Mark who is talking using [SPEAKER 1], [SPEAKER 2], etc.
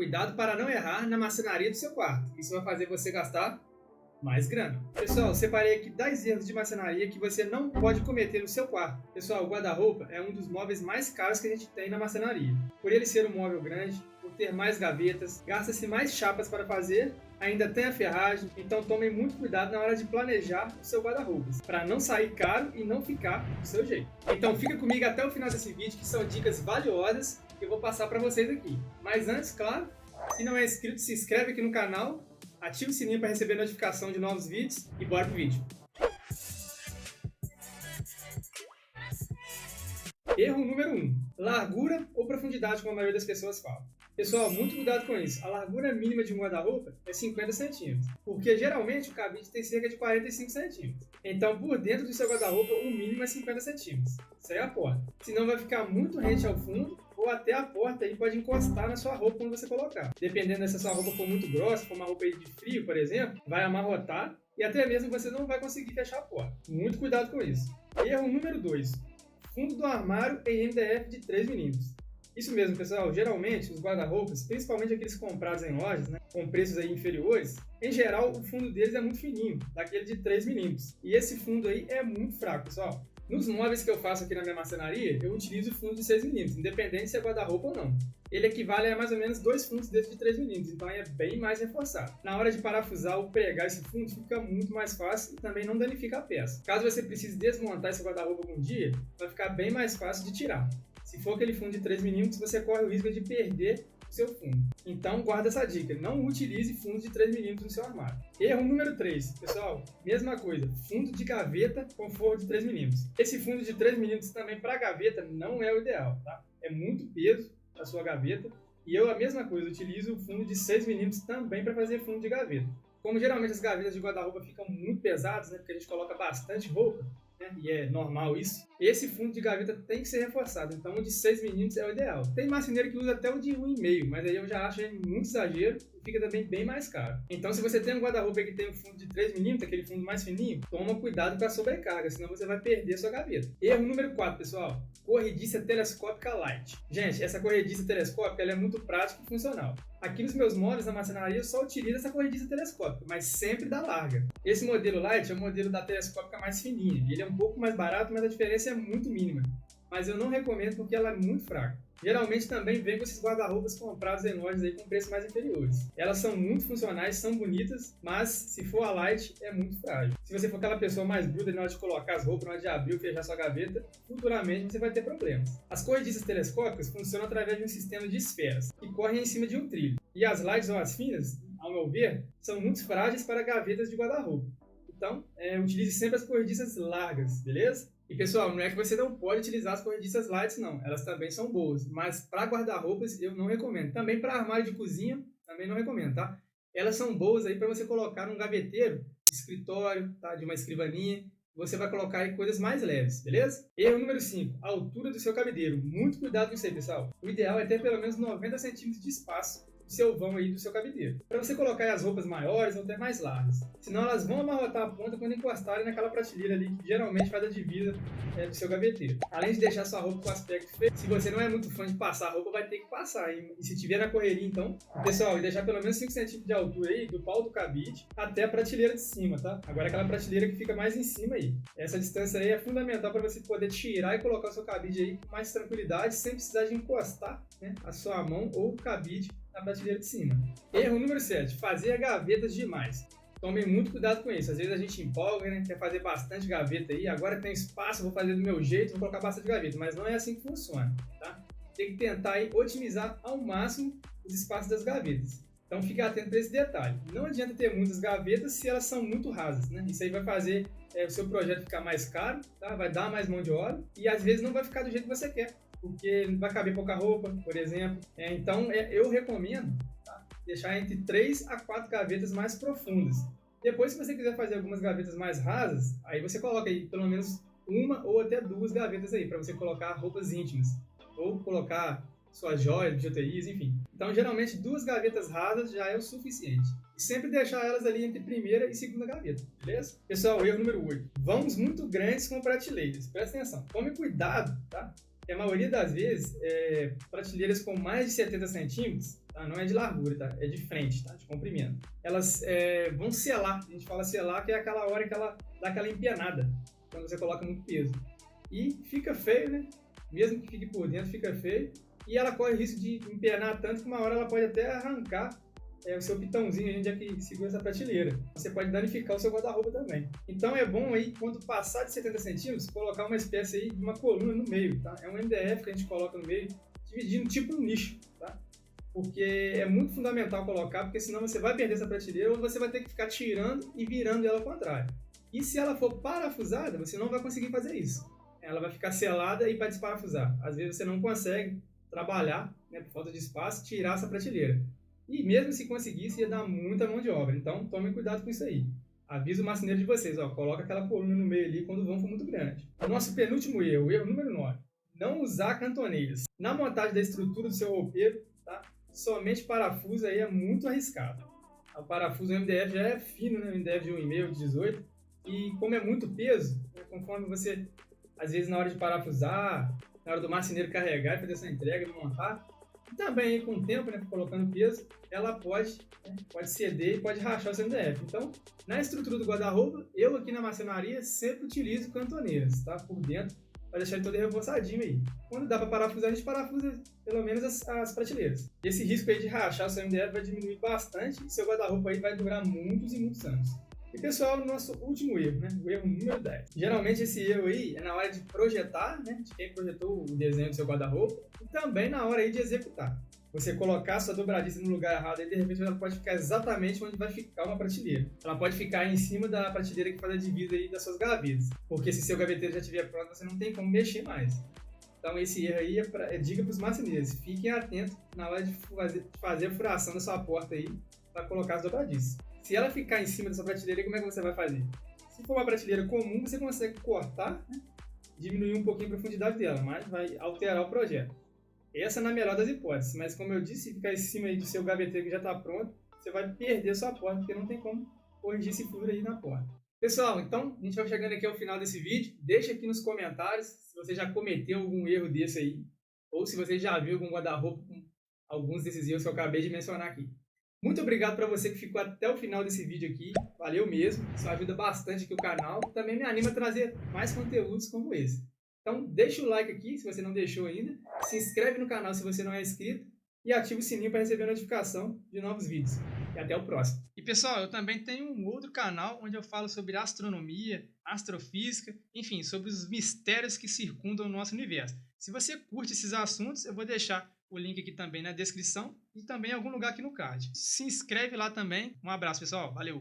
[SPEAKER 1] Cuidado para não errar na marcenaria do seu quarto. Isso vai fazer você gastar mais grana. Pessoal, separei aqui 10 erros de marcenaria que você não pode cometer no seu quarto. Pessoal, o guarda-roupa é um dos móveis mais caros que a gente tem na marcenaria. Por ele ser um móvel grande, por ter mais gavetas, gasta-se mais chapas para fazer, ainda tem a ferragem, então tomem muito cuidado na hora de planejar o seu guarda-roupas, para não sair caro e não ficar do seu jeito. Então fica comigo até o final desse vídeo, que são dicas valiosas que eu vou passar para vocês aqui. Mas antes, claro, se não é inscrito, se inscreve aqui no canal, ativa o sininho para receber notificação de novos vídeos e bora pro vídeo. Erro número 1. Largura ou profundidade, como a maioria das pessoas fala. Pessoal, muito cuidado com isso. A largura mínima de um guarda-roupa é 50 centímetros, porque geralmente o cabide tem cerca de 45 centímetros. Então, por dentro do seu guarda-roupa, o mínimo é 50 centímetros. Isso aí é a porta. Senão vai ficar muito rente ao fundo, ou até a porta aí pode encostar na sua roupa quando você colocar. Dependendo se a sua roupa for muito grossa, for uma roupa aí de frio, por exemplo, vai amarrotar e até mesmo você não vai conseguir fechar a porta. Muito cuidado com isso. Erro número 2. Fundo do armário em MDF de 3 mm. Isso mesmo, pessoal. Geralmente, os guarda-roupas, principalmente aqueles comprados em lojas, com preços aí inferiores, em geral, o fundo deles é muito fininho, daquele de 3 mm. E esse fundo aí é muito fraco, pessoal. Nos móveis que eu faço aqui na minha marcenaria, eu utilizo o fundo de 6 mm, independente se é guarda-roupa ou não. Ele equivale a mais ou menos 2 fundos desses de 3 mm, então é bem mais reforçado. Na hora de parafusar ou pregar esse fundo, fica muito mais fácil e também não danifica a peça. Caso você precise desmontar esse guarda-roupa algum dia, vai ficar bem mais fácil de tirar. Se for aquele fundo de 3 mm, você corre o risco de perder o seu fundo. Então, guarda essa dica. Não utilize fundo de 3 mm no seu armário. Erro número 3. Pessoal, mesma coisa. Fundo de gaveta com forro de 3 mm. Esse fundo de 3 mm também para gaveta não é o ideal, tá? É muito peso a sua gaveta. E eu, a mesma coisa, utilizo o fundo de 6 mm também para fazer fundo de gaveta. Como geralmente as gavetas de guarda-roupa ficam muito pesadas, porque a gente coloca bastante roupa, e é normal isso, esse fundo de gaveta tem que ser reforçado, então o de 6 mm é o ideal. Tem marceneiro que usa até o de 1,5, mas aí eu já acho muito exagero e fica também bem mais caro. Então se você tem um guarda-roupa que tem um fundo de 3 mm, aquele fundo mais fininho, toma cuidado com a sobrecarga, senão você vai perder a sua gaveta. Erro número 4, pessoal. Corrediça telescópica light. Gente, essa corrediça telescópica ela é muito prática e funcional. Aqui nos meus móveis na marcenaria eu só utilizo essa corrediça telescópica, mas sempre da larga. Esse modelo light é o modelo da telescópica mais fininha. Ele é um pouco mais barato, mas a diferença é muito mínima. Mas eu não recomendo porque ela é muito fraca. Geralmente também vem com esses guarda-roupas comprados em lojas aí com preços mais inferiores. Elas são muito funcionais, são bonitas, mas se for a light é muito frágil. Se você for aquela pessoa mais bruta na hora de colocar as roupas, na hora de abrir ou fechar sua gaveta, futuramente você vai ter problemas. As corrediças telescópicas funcionam através de um sistema de esferas que correm em cima de um trilho. E as lights ou as finas, ao meu ver, são muito frágeis para gavetas de guarda-roupa. Então, utilize sempre as corrediças largas, beleza? E pessoal, não é que você não pode utilizar as corrediças lights, não. Elas também são boas, mas para guarda-roupas eu não recomendo. Também para armário de cozinha, também não recomendo, tá? Elas são boas aí para você colocar num gaveteiro de escritório, tá? De uma escrivaninha. Você vai colocar aí coisas mais leves, beleza? Erro número 5, a altura do seu cabideiro. Muito cuidado com isso aí, pessoal. O ideal é ter pelo menos 90 centímetros de espaço do seu vão aí do seu cabideiro, para você colocar as roupas maiores ou até mais largas. Senão elas vão amarrotar a ponta quando encostarem naquela prateleira ali que geralmente faz a divisa do seu gaveteiro. Além de deixar sua roupa com aspecto feio, se você não é muito fã de passar a roupa, vai ter que passar. E se tiver na correria, então, pessoal, deixar pelo menos 5 centímetros de altura aí do pau do cabide até a prateleira de cima, tá? Agora aquela prateleira que fica mais em cima aí. Essa distância aí é fundamental para você poder tirar e colocar o seu cabide aí com mais tranquilidade, sem precisar de encostar, a sua mão ou o cabide na prateleira de cima. Erro número 7. Fazer gavetas demais. Tomem muito cuidado com isso. Às vezes a gente empolga, quer fazer bastante gaveta aí. Agora tem espaço, vou fazer do meu jeito, vou colocar bastante gaveta. Mas não é assim que funciona, tá? Tem que tentar aí otimizar ao máximo os espaços das gavetas. Então fique atento para esse detalhe. Não adianta ter muitas gavetas se elas são muito rasas, Isso aí vai fazer o seu projeto ficar mais caro, tá? Vai dar mais mão de obra e às vezes não vai ficar do jeito que você quer, porque vai caber pouca roupa, por exemplo. Então, eu recomendo deixar entre 3 a 4 gavetas mais profundas. Depois, se você quiser fazer algumas gavetas mais rasas, aí você coloca aí pelo menos uma ou até 2 gavetas aí, para você colocar roupas íntimas, ou colocar suas joias, bijuterias, enfim. Então, geralmente, 2 gavetas rasas já é o suficiente. E sempre deixar elas ali entre primeira e segunda gaveta, beleza? Pessoal, erro número 8. Vãos muito grandes com prateleiras. Presta atenção. Tome cuidado, tá? E a maioria das vezes, prateleiras com mais de 70 centímetros tá? Não é de largura, tá? É de frente, tá? De comprimento. Elas vão selar, a gente fala selar, que é aquela hora que ela dá aquela empenada, quando você coloca muito peso. E fica feio, né? Mesmo que fique por dentro, fica feio. E ela corre o risco de empenar tanto que uma hora ela pode até arrancar o seu pitãozinho, onde é que segura essa prateleira. Você pode danificar o seu guarda-roupa também. Então é bom aí, quando passar de 70 centímetros, colocar uma espécie aí de uma coluna no meio, tá? É um MDF que a gente coloca no meio, dividindo tipo um nicho, tá? Porque é muito fundamental colocar, porque senão você vai perder essa prateleira ou você vai ter que ficar tirando e virando ela ao contrário. E se ela for parafusada, você não vai conseguir fazer isso. Ela vai ficar selada e vai desparafusar. Às vezes você não consegue trabalhar, né, por falta de espaço, tirar essa prateleira. E mesmo se conseguisse, ia dar muita mão de obra. Então, tomem cuidado com isso aí. Aviso o marceneiro de vocês, ó, coloca aquela coluna no meio ali quando o vão for muito grande. O nosso penúltimo erro, o erro número 9. Não usar cantoneiras. Na montagem da estrutura do seu roupeiro, tá? Somente parafuso aí é muito arriscado. O parafuso MDF já é fino, né? O MDF de 1,5, de 18. E como é muito peso, né, conforme você, às vezes na hora de parafusar, na hora do marceneiro carregar e fazer essa entrega, de montar, e também com o tempo, né, colocando peso, ela pode ceder e pode rachar o seu MDF. Então, na estrutura do guarda-roupa, eu aqui na marcenaria sempre utilizo cantoneiras, tá? Por dentro, para deixar ele todo reforçadinho aí. Quando dá para parafusar, a gente parafusa pelo menos as prateleiras. E esse risco aí de rachar o seu MDF vai diminuir bastante e seu guarda-roupa aí vai durar muitos e muitos anos. E pessoal, o nosso último erro, né? O erro número 10. Geralmente esse erro aí é na hora de projetar, né? De quem projetou o desenho do seu guarda-roupa, e também na hora aí de executar. Você colocar a sua dobradiça no lugar errado e de repente ela pode ficar exatamente onde vai ficar uma prateleira. Ela pode ficar em cima da prateleira que faz a divisa aí das suas gavetas. Porque se seu gaveteiro já estiver pronto, você não tem como mexer mais. Então esse erro aí é dica para os marceneiros. Fiquem atentos na hora de fazer a furação da sua porta aí para colocar as dobradiças. Se ela ficar em cima dessa prateleira, como é que você vai fazer? Se for uma prateleira comum, você consegue cortar, né? Diminuir um pouquinho a profundidade dela, mas vai alterar o projeto. Essa é na melhor das hipóteses, mas como eu disse, se ficar em cima aí do seu gaveteiro que já está pronto, você vai perder sua porta, porque não tem como corrigir esse furo aí na porta. Pessoal, então a gente vai chegando aqui ao final desse vídeo. Deixa aqui nos comentários se você já cometeu algum erro desse aí, ou se você já viu algum guarda-roupa com alguns desses erros que eu acabei de mencionar aqui. Muito obrigado para você que ficou até o final desse vídeo aqui. Valeu mesmo, isso ajuda bastante aqui o canal. Também me anima a trazer mais conteúdos como esse. Então deixa o like aqui se você não deixou ainda. Se inscreve no canal se você não é inscrito. E ativa o sininho para receber a notificação de novos vídeos. E até o próximo. E pessoal, eu também tenho um outro canal onde eu falo sobre astronomia, astrofísica, enfim, sobre os mistérios que circundam o nosso universo. Se você curte esses assuntos, eu vou deixar o link aqui também na descrição e também em algum lugar aqui no card. Se inscreve lá também. Um abraço, pessoal. Valeu!